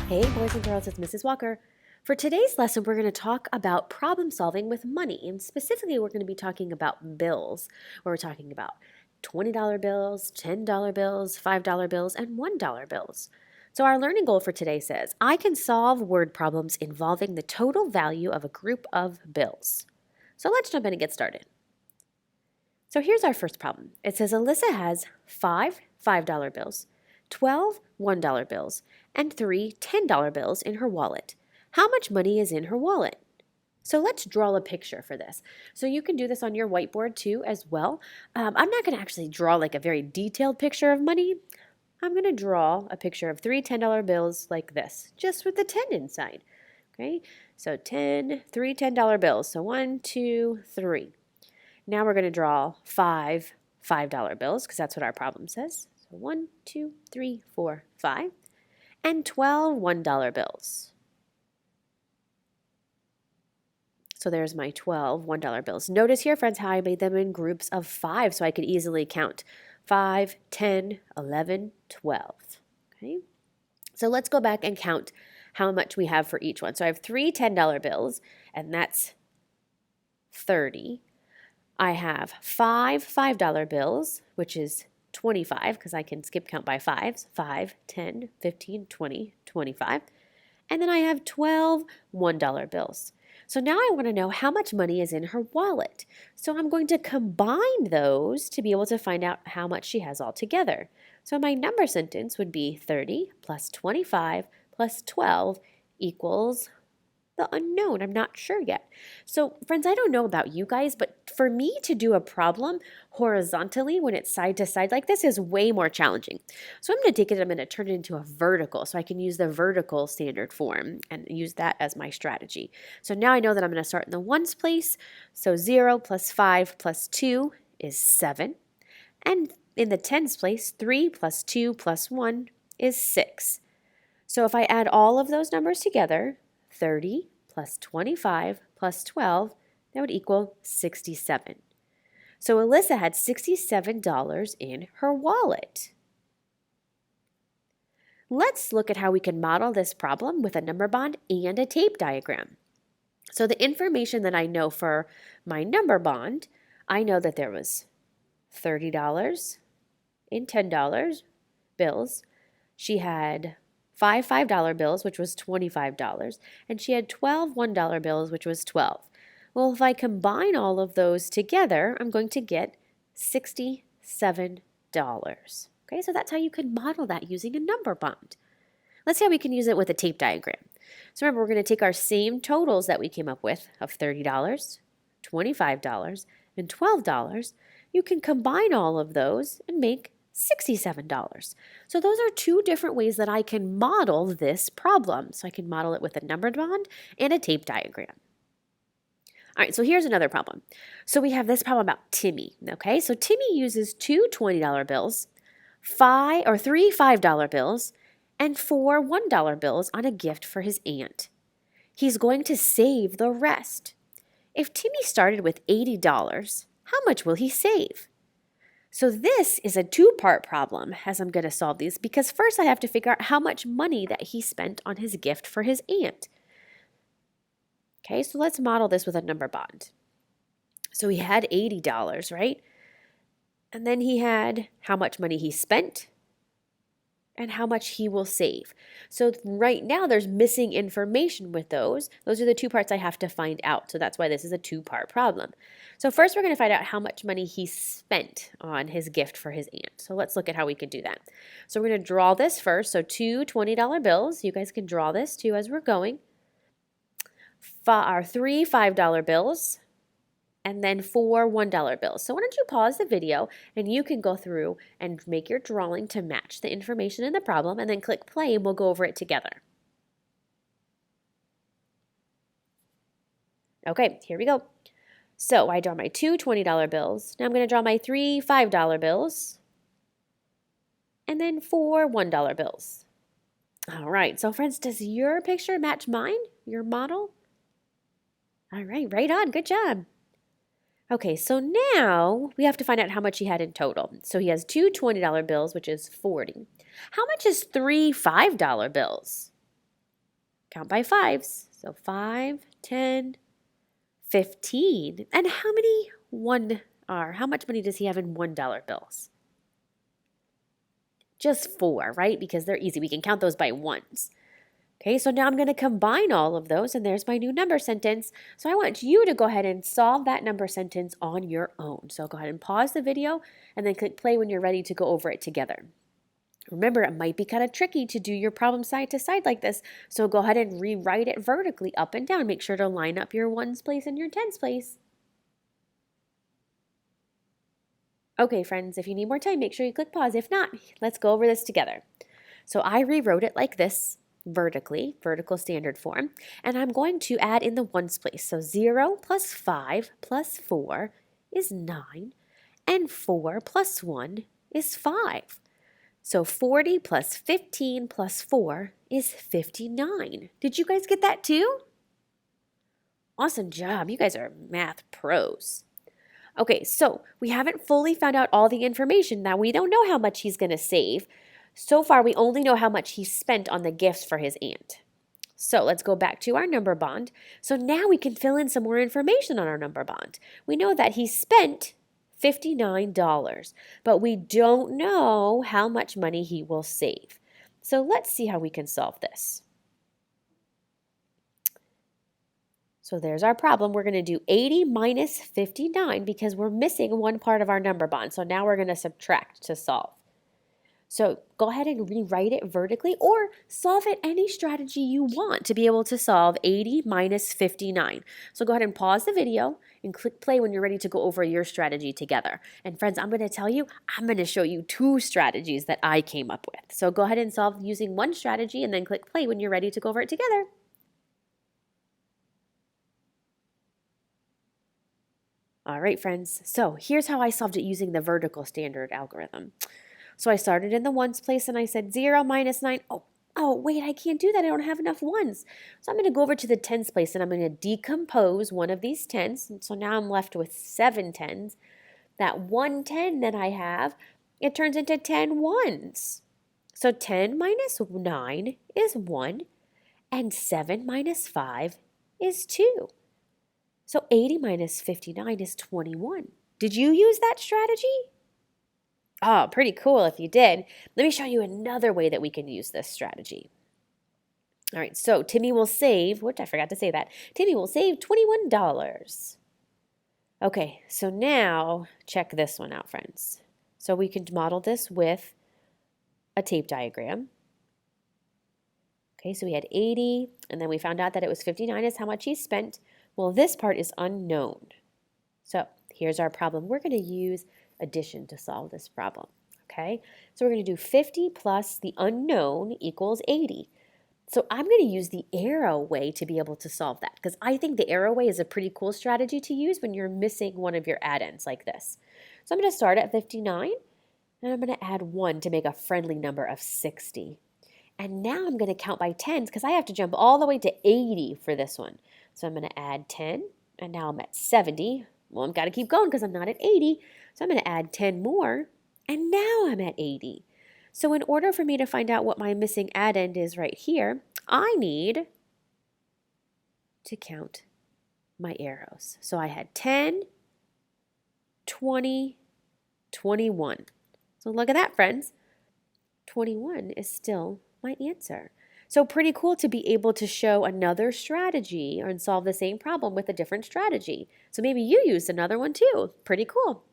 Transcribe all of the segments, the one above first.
Hey boys and girls, it's Mrs. Walker. For today's lesson, we're going to talk about problem solving with money, and specifically we're going to be talking about bills, where we're talking about $20 bills, $10 bills, $5 bills, and $1 bills. So our learning goal for today says, I can solve word problems involving the total value of a group of bills. So let's jump in and get started. So here's our first problem. It says Alyssa has 5 $5 bills, 12 $1 bills, and 3 $10 bills in her wallet. How much money is in her wallet? So let's draw a picture for this. So you can do this on your whiteboard too as well. I'm not going to actually draw like a very detailed picture of money. I'm going to draw a picture of 3 $10 bills like this, just with the 10 inside. Okay, so 3 $10 bills. So 1, 2, 3. Now we're going to draw 5 $5 bills because that's what our problem says. So 1, 2, 3, 4, 5. And 12 $1 bills. So there's my 12 $1 bills. Notice here, friends, how I made them in groups of 5 so I could easily count 5, 10, 11, 12. Okay? So let's go back and count how much we have for each one. So I have 3 $10 bills, and that's 30. I have 5 $5 bills, which is 25, because I can skip count by 5s. 5, 10, 15, 20, 25. And then I have 12 $1 bills. So now I want to know how much money is in her wallet. So I'm going to combine those to be able to find out how much she has altogether. So my number sentence would be 30 plus 25 plus 12 equals the unknown. I'm not sure yet. So friends, I don't know about you guys, but for me to do a problem horizontally when it's side to side like this is way more challenging. So I'm going to take it, I'm going to turn it into a vertical so I can use the vertical standard form and use that as my strategy. So now I know that I'm going to start in the ones place. So 0 plus 5 plus 2 is 7. And in the tens place, 3 plus 2 plus 1 is 6. So if I add all of those numbers together, 30 plus 25 plus 12, that would equal 67. So Alyssa had $67 in her wallet. Let's look at how we can model this problem with a number bond and a tape diagram. So the information that I know for my number bond, I know that there was $30 in $10 bills. She had 5 $5 bills, which was $25, and she had 12 $1 bills, which was 12. Well, if I combine all of those together, I'm going to get $67. Okay, so that's how you can model that using a number bond. Let's see how we can use it with a tape diagram. So remember, we're going to take our same totals that we came up with of $30, $25, and $12. You can combine all of those and make $67. So those are two different ways that I can model this problem. So I can model it with a number bond and a tape diagram. All right, so here's another problem. So we have this problem about Timmy, okay? So Timmy uses 2 $20 bills, 3 $5 bills, and 4 $1 bills on a gift for his aunt. He's going to save the rest. If Timmy started with $80, how much will he save? So this is a two-part problem as I'm going to solve these because first I have to figure out how much money that he spent on his gift for his aunt. Okay, so let's model this with a number bond. So he had $80, right? And then he had how much money he spent and how much he will save. So right now there's missing information with those. Those are the two parts I have to find out. So that's why this is a two-part problem. So first we're going to find out how much money he spent on his gift for his aunt. So let's look at how we could do that. So we're going to draw this first. So 2 $20 bills. You guys can draw this too as we're going. Our 3 $5 bills. And then 4 $1 bills. So why don't you pause the video and you can go through and make your drawing to match the information in the problem and then click play and we'll go over it together. Okay, here we go. So I draw my 2 $20 bills. Now I'm going to draw my 3 $5 bills. And then 4 $1 bills. All right, so friends, does your picture match mine, your model? All right on, good job. Okay, so now we have to find out how much he had in total. So he has 2 $20 bills, which is 40. How much is 3 $5 bills? Count by fives. So 5, 10, 15. And how many how much money does he have in $1 bills? Just 4, right? Because they're easy. We can count those by ones. Okay, so now I'm going to combine all of those, and there's my new number sentence. So I want you to go ahead and solve that number sentence on your own. So go ahead and pause the video, and then click play when you're ready to go over it together. Remember, it might be kind of tricky to do your problem side to side like this, so go ahead and rewrite it vertically up and down. Make sure to line up your ones place and your tens place. Okay, friends, if you need more time, make sure you click pause. If not, let's go over this together. So I rewrote it like this. Vertically, vertical standard form, and I'm going to add in the ones place. So 0 plus 5 plus 4 is 9, and 4 plus 1 is 5. So 40 plus 15 plus 4 is 59. Did you guys get that too? Awesome job. You guys are math pros. Okay, so we haven't fully found out all the information. Now we don't know how much he's going to save. So far, we only know how much he spent on the gifts for his aunt. So let's go back to our number bond. So now we can fill in some more information on our number bond. We know that he spent $59, but we don't know how much money he will save. So let's see how we can solve this. So there's our problem. We're going to do 80 minus 59 because we're missing one part of our number bond. So now we're going to subtract to solve. So go ahead and rewrite it vertically or solve it any strategy you want to be able to solve 80 minus 59. So go ahead and pause the video and click play when you're ready to go over your strategy together. And friends, I'm going to tell you, I'm going to show you 2 strategies that I came up with. So go ahead and solve using one strategy and then click play when you're ready to go over it together. All right, friends. So here's how I solved it using the vertical standard algorithm. So I started in the ones place and I said 0 minus 9. Oh, wait, I can't do that. I don't have enough ones. So I'm going to go over to the tens place and I'm going to decompose one of these tens. And so now I'm left with 7 tens. That 1 10 that I have, it turns into 10 ones. So 10 minus 9 is 1 and 7 minus 5 is 2. So 80 minus 59 is 21. Did you use that strategy? Oh, pretty cool if you did. Let me show you another way that we can use this strategy. All right, so Timmy will save, which I forgot to say that. Timmy will save $21. Okay, so now check this one out, friends. So we can model this with a tape diagram. Okay, so we had 80, and then we found out that it was 59 is how much he spent. Well, this part is unknown. So here's our problem. We're going to use addition to solve this problem, okay? So we're going to do 50 plus the unknown equals 80. So I'm going to use the arrow way to be able to solve that because I think the arrow way is a pretty cool strategy to use when you're missing one of your add-ins like this. So I'm going to start at 59, and I'm going to add 1 to make a friendly number of 60. And now I'm going to count by tens because I have to jump all the way to 80 for this one. So I'm going to add 10, and now I'm at 70. Well, I've got to keep going because I'm not at 80. So I'm going to add 10 more, and now I'm at 80. So in order for me to find out what my missing add-end is right here, I need to count my arrows. So I had 10, 20, 21. So look at that, friends. 21 is still my answer. So pretty cool to be able to show another strategy and solve the same problem with a different strategy. So maybe you used another one too. Pretty cool.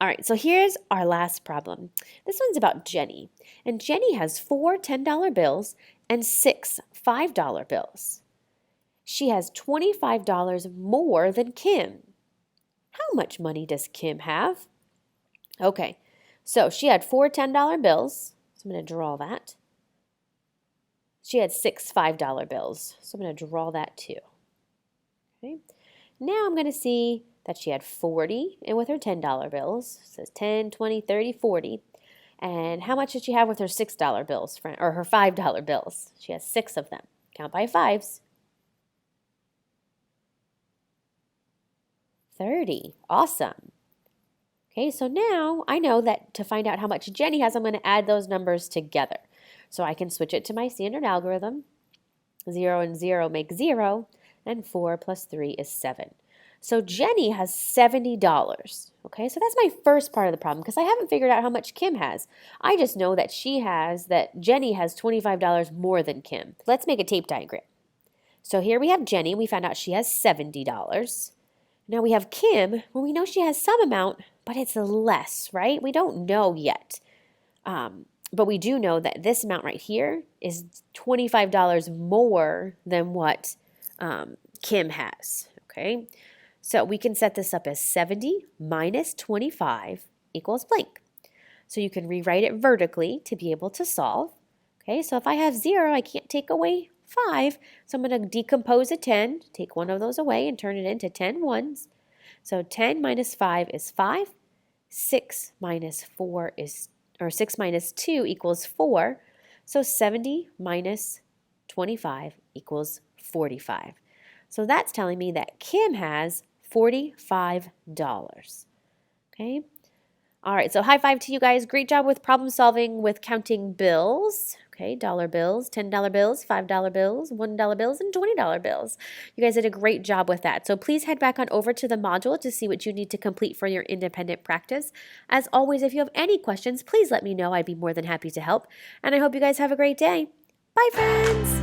All right, so here's our last problem. This one's about Jenny. And Jenny has 4 $10 bills and 6 $5 bills. She has $25 more than Kim. How much money does Kim have? Okay, so she had 4 $10 bills. So I'm going to draw that. She had 6 $5 bills. So I'm going to draw that too. Okay. Now I'm going to see that she had 40 and with her $10 bills. It says 10, 20, 30, 40. And how much did she have with her $6 bills, or her $5 bills? She has 6 of them. Count by fives. 30. Awesome. Okay, so now I know that to find out how much Jenny has, I'm going to add those numbers together. So I can switch it to my standard algorithm. 0 and 0 make 0, and 4 plus 3 is 7. So Jenny has $70. Okay, so that's my first part of the problem because I haven't figured out how much Kim has. I just know that Jenny has $25 more than Kim. Let's make a tape diagram. So here we have Jenny. We found out she has $70. Now we have Kim. Well, we know she has some amount, but it's less, right? We don't know yet. But we do know that this amount right here is $25 more than what Kim has, okay? So we can set this up as 70 minus 25 equals blank. So you can rewrite it vertically to be able to solve. Okay, so if I have 0, I can't take away 5. So I'm going to decompose a 10, take one of those away and turn it into 10 ones. So 10 minus 5 is 5. 6 minus 2 equals 4. So 70 minus 25 equals 45. So that's telling me that Kim has $45. Okay. All right, so high five to you guys. Great job with problem solving with counting bills. Okay, dollar bills, $10 bills, $5 bills, $1 bills, and $20 bills. You guys did a great job with that. So please head back on over to the module to see what you need to complete for your independent practice. As always, if you have any questions, please let me know. I'd be more than happy to help. And I hope you guys have a great day. Bye, friends.